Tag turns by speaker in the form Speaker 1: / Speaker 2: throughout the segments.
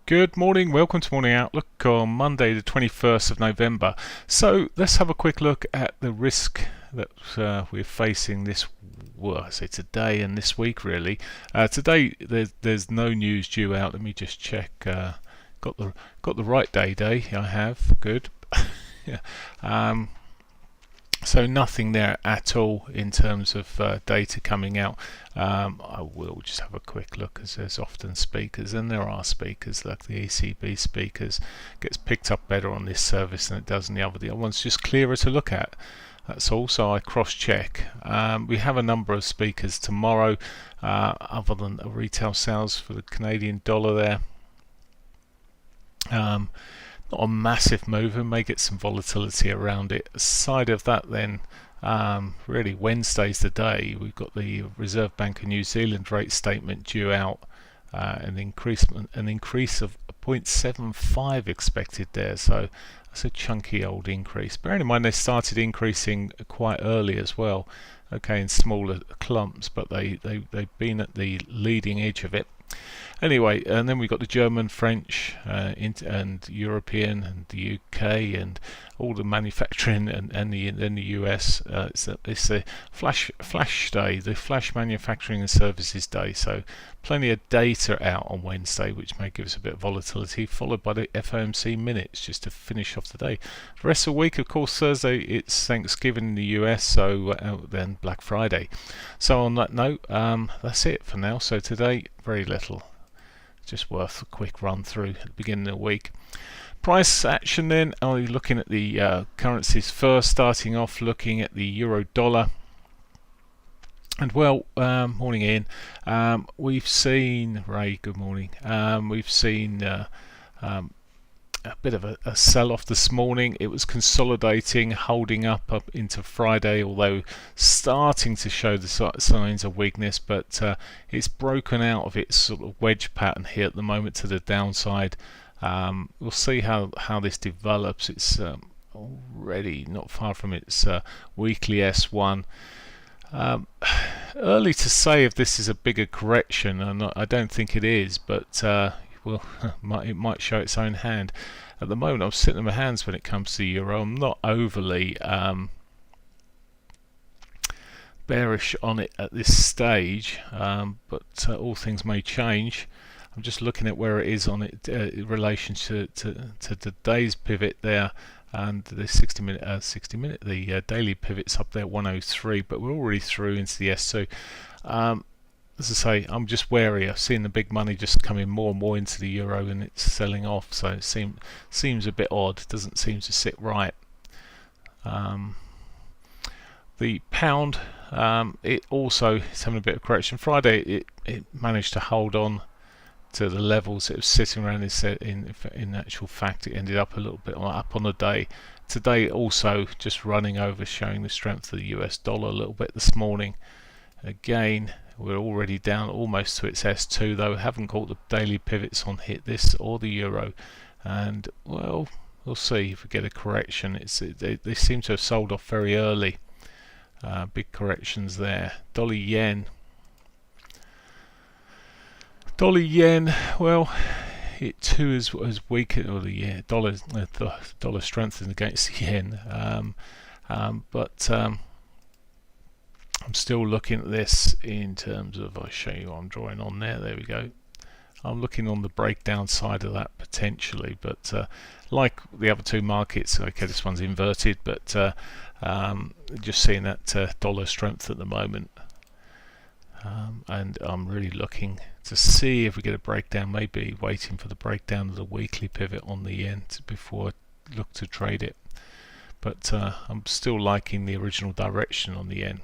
Speaker 1: Good morning, welcome to Morning Outlook on Monday the 21st of November. So let's have a quick look at the risk that we're facing I say today and this week really. Today there's no news due out. Let me just check. Got the right day. I have. Good. Yeah. So nothing there at all in terms of data coming out. I will just have a quick look, as there's often speakers, and there are speakers like the ECB speakers. Gets picked up better on this service than it does on the other. The other one's just clearer to look at. That's also I cross-check. We have a number of speakers tomorrow, other than the retail sales for the Canadian dollar there. Not a massive move, and may get some volatility around it. Aside of that then, really Wednesday's the day. We've got the Reserve Bank of New Zealand rate statement due out, an increase of 0.75 expected there, so that's a chunky old increase. Bearing in mind they started increasing quite early as well, okay, in smaller clumps, but they've been at the leading edge of it. Anyway, and then we've got the German, French, and European, and the UK, and all the manufacturing, and the US. It's the flash day, the flash manufacturing and services day. So plenty of data out on Wednesday, which may give us a bit of volatility, followed by the FOMC minutes just to finish off the day. The rest of the week, of course, Thursday it's Thanksgiving in the US, so then Black Friday. So on that note, that's it for now. So today, very little. Just worth a quick run through at the beginning of the week. Price action then, are you looking at the currencies first, starting off looking at the euro dollar. And well, morning Ian, we've seen, Ray, good morning, we've seen a bit of a sell-off this morning. It was consolidating, holding up into Friday, although starting to show the signs of weakness, but it's broken out of its sort of wedge pattern here at the moment to the downside. We'll see how this develops. It's already not far from its weekly S1. Early to say if this is a bigger correction, and I don't think it is, but well, it might show its own hand. At the moment, I'm sitting on my hands when it comes to the euro. I'm not overly bearish on it at this stage, but all things may change. I'm just looking at where it is on it in relation to today's pivot there, and the 60-minute, the daily pivot's up there 103, but we're already through into the S2. As I say, I'm just wary. I've seen the big money just coming more and more into the euro, and it's selling off. So it seems a bit odd. It doesn't seem to sit right. The pound, it also is having a bit of correction. Friday, it managed to hold on to the levels it was sitting around. In actual fact, it ended up a little bit up on the day. Today, also just running over, showing the strength of the US dollar a little bit this morning. Again, we're already down almost to its S2, though haven't caught the daily pivots on this or the euro, and well, we'll see if we get a correction. They seem to have sold off very early. Big corrections there. Dollar yen, well, it too is weakened, or the dollar strengthened against the yen, but I'm still looking at this in terms of, I'll show you what I'm drawing on there. There we go. I'm looking on the breakdown side of that potentially, but like the other two markets, okay, this one's inverted, but just seeing that dollar strength at the moment, and I'm really looking to see if we get a breakdown. Maybe waiting for the breakdown of the weekly pivot on the yen before I look to trade it, but I'm still liking the original direction on the yen.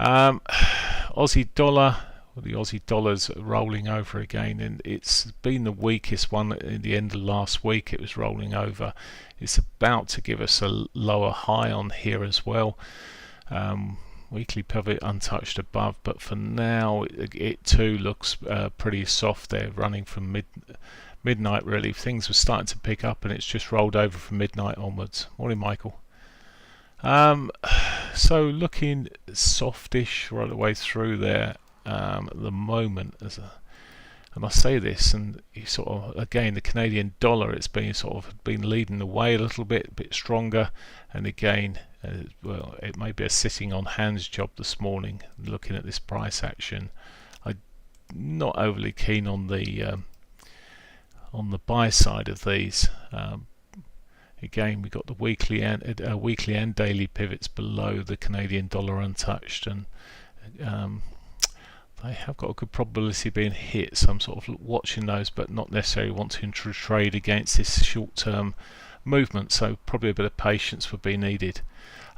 Speaker 1: Aussie dollar, the Aussie dollar's rolling over again, and it's been the weakest one. At the end of last week it was rolling over. It's about to give us a lower high on here as well. Weekly pivot untouched above, but for now it too looks pretty soft there, running from midnight really. Things were starting to pick up, and it's just rolled over from midnight onwards. Morning, Michael. So looking softish right the way through there at the moment. As And I say this, and you sort of, again, the Canadian dollar, it's been leading the way a little bit, a bit stronger, and again, well, it may be a sitting on hands job this morning. Looking at this price action, I'm not overly keen on the buy side of these. Again, we've got the weekly and daily pivots below the Canadian dollar untouched, and they have got a good probability of being hit, so I'm sort of watching those, but not necessarily wanting to trade against this short-term movement, so probably a bit of patience would be needed.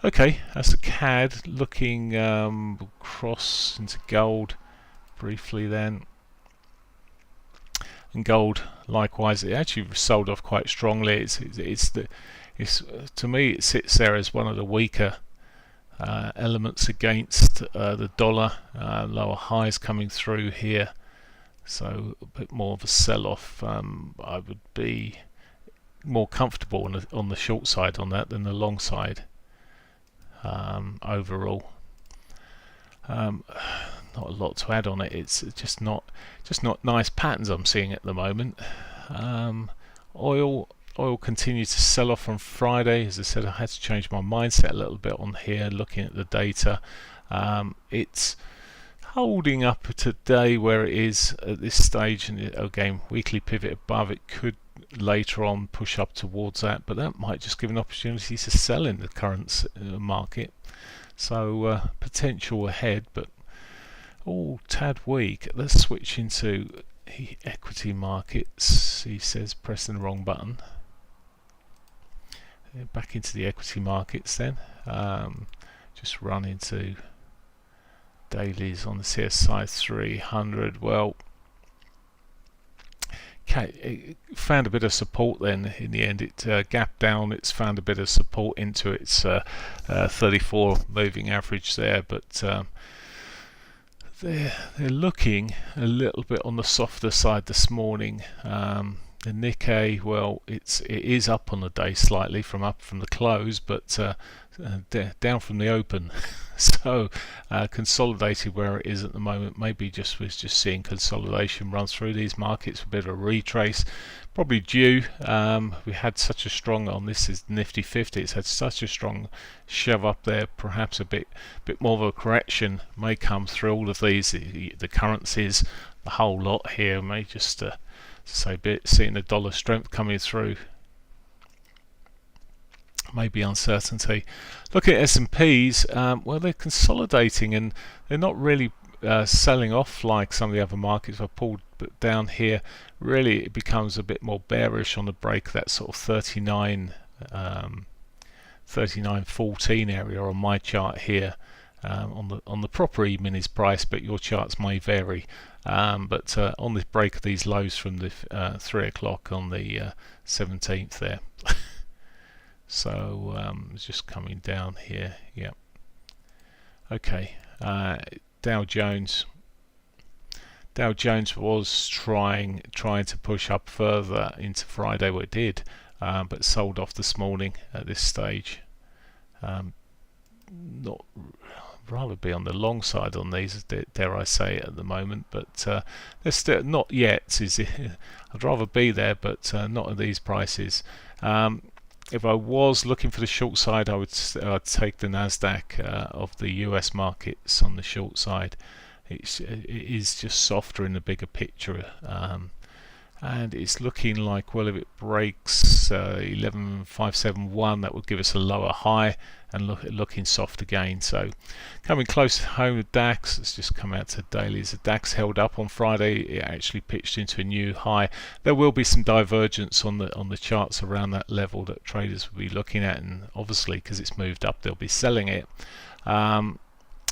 Speaker 1: Okay, that's the CAD. Looking across into gold briefly then. And gold, likewise, it actually sold off quite strongly. It's to me, it sits there as one of the weaker elements against the dollar. Lower highs coming through here, so a bit more of a sell-off. I would be more comfortable on the short side on that than the long side overall. Not a lot to add on it. It's just not nice patterns I'm seeing at the moment. Oil continued to sell off on Friday. As I said, I had to change my mindset a little bit on here, looking at the data. It's holding up today where it is at this stage, and again, weekly pivot above. It could later on push up towards that, but that might just give an opportunity to sell in the current market. So potential ahead, but all tad weak. Let's switch into equity markets. He says pressing the wrong button. Back into the equity markets then. Just run into dailies on the CSI 300. Well, it found a bit of support then in the end. It gapped down, it's found a bit of support into its 34 moving average there, but they're looking a little bit on the softer side this morning. The Nikkei, well, it is up on the day slightly from the close, but down from the open. So consolidated where it is at the moment. Maybe we're just seeing consolidation run through these markets, a bit of a retrace, probably due. We had such a strong on this is Nifty 50. It's had such a strong shove up there. Perhaps a bit more of a correction may come through all of these. The currencies, the whole lot here may just seeing the dollar strength coming through. Maybe uncertainty. Look at S&Ps. Well, they're consolidating and they're not really selling off like some of the other markets. I pulled down here. Really, it becomes a bit more bearish on the break. That sort of 39.14 area on my chart here. On the proper E-minis price, but your charts may vary. But on the break of these lows from the 3 o'clock on the 17th there. So it's just coming down here. Yeah. Okay. Dow Jones was trying to push up further into Friday. Well, it did, but sold off this morning at this stage. Not rather be on the long side on these, dare I say, at the moment, but they're still not yet. I'd rather be there, but not at these prices. If I was looking for the short side, I'd take the Nasdaq of the US markets on the short side. It is just softer in the bigger picture, and it's looking like, well, if it breaks 11,571, that would give us a lower high, and looking soft again. So coming close home with DAX, let's just come out to dailies. The DAX held up on Friday. It actually pitched into a new high. There will be some divergence on the charts around that level that traders will be looking at, and obviously because it's moved up, they'll be selling it. A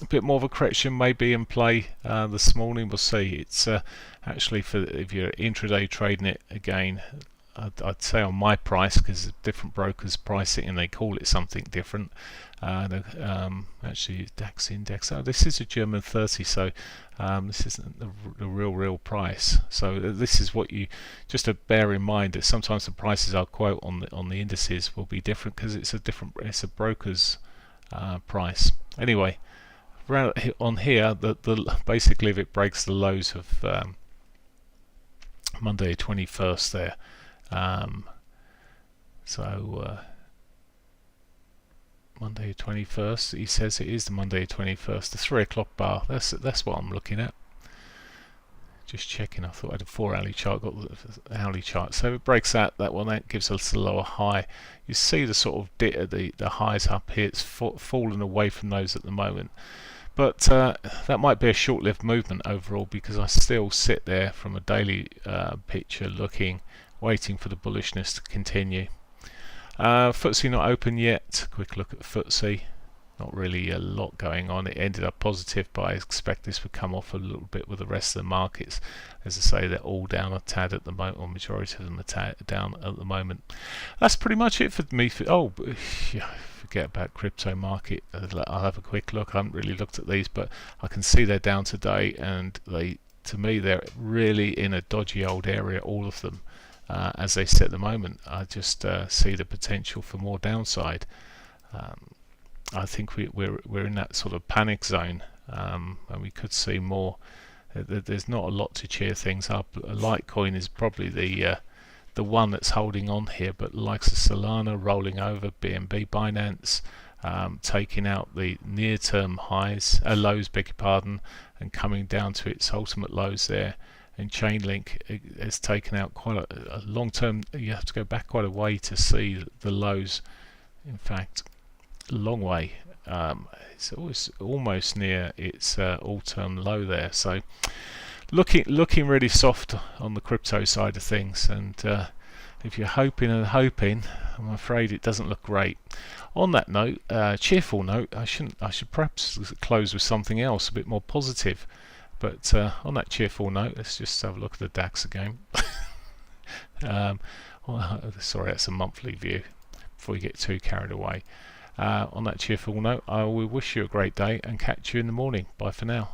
Speaker 1: bit more of a correction may be in play this morning. We'll see. It's actually, if you're intraday trading it, again, I'd say on my price, because different brokers price it and they call it something different. Actually, DAX index. Oh, this is a German 30, so this isn't the real price. So this is what you just to bear in mind, that sometimes the prices I'll quote on the indices will be different because it's a broker's price. Anyway, on here, basically if it breaks the lows of Monday 21st there. Um, so Monday 21st, he says it is the Monday 21st, the 3 o'clock bar. That's what I'm looking at. Just checking. I thought I had a 4-hourly chart. Got the hourly chart. So it breaks that one. That gives us a lower high. You see the sort of the highs up here. It's fallen away from those at the moment. But that might be a short-lived movement overall, because I still sit there from a daily picture looking, waiting for the bullishness to continue. FTSE not open yet. Quick look at FTSE. Not really a lot going on. It ended up positive, but I expect this would come off a little bit with the rest of the markets. As I say, they're all down a tad at the moment, or majority of them are down at the moment. That's pretty much it for me. Yeah, forget about crypto market. I'll have a quick look. I haven't really looked at these, but I can see they're down today, and to me, they're really in a dodgy old area, all of them. As they sit at the moment, I just see the potential for more downside. I think we're in that sort of panic zone, and we could see more. There's not a lot to cheer things up. Litecoin is probably the one that's holding on here, but the likes of Solana rolling over, BNB, Binance taking out the near-term lows, beg your pardon, and coming down to its ultimate lows there. And Chainlink has taken out quite a long-term. You have to go back quite a way to see the lows. In fact, a long way. It's almost near its all-time low there. So looking really soft on the crypto side of things. And if you're hoping, I'm afraid it doesn't look great. On that note, cheerful note, I should perhaps close with something else a bit more positive. But on that cheerful note, let's just have a look at the DAX again. Sorry, that's a monthly view before you get too carried away. On that cheerful note, I will wish you a great day and catch you in the morning. Bye for now.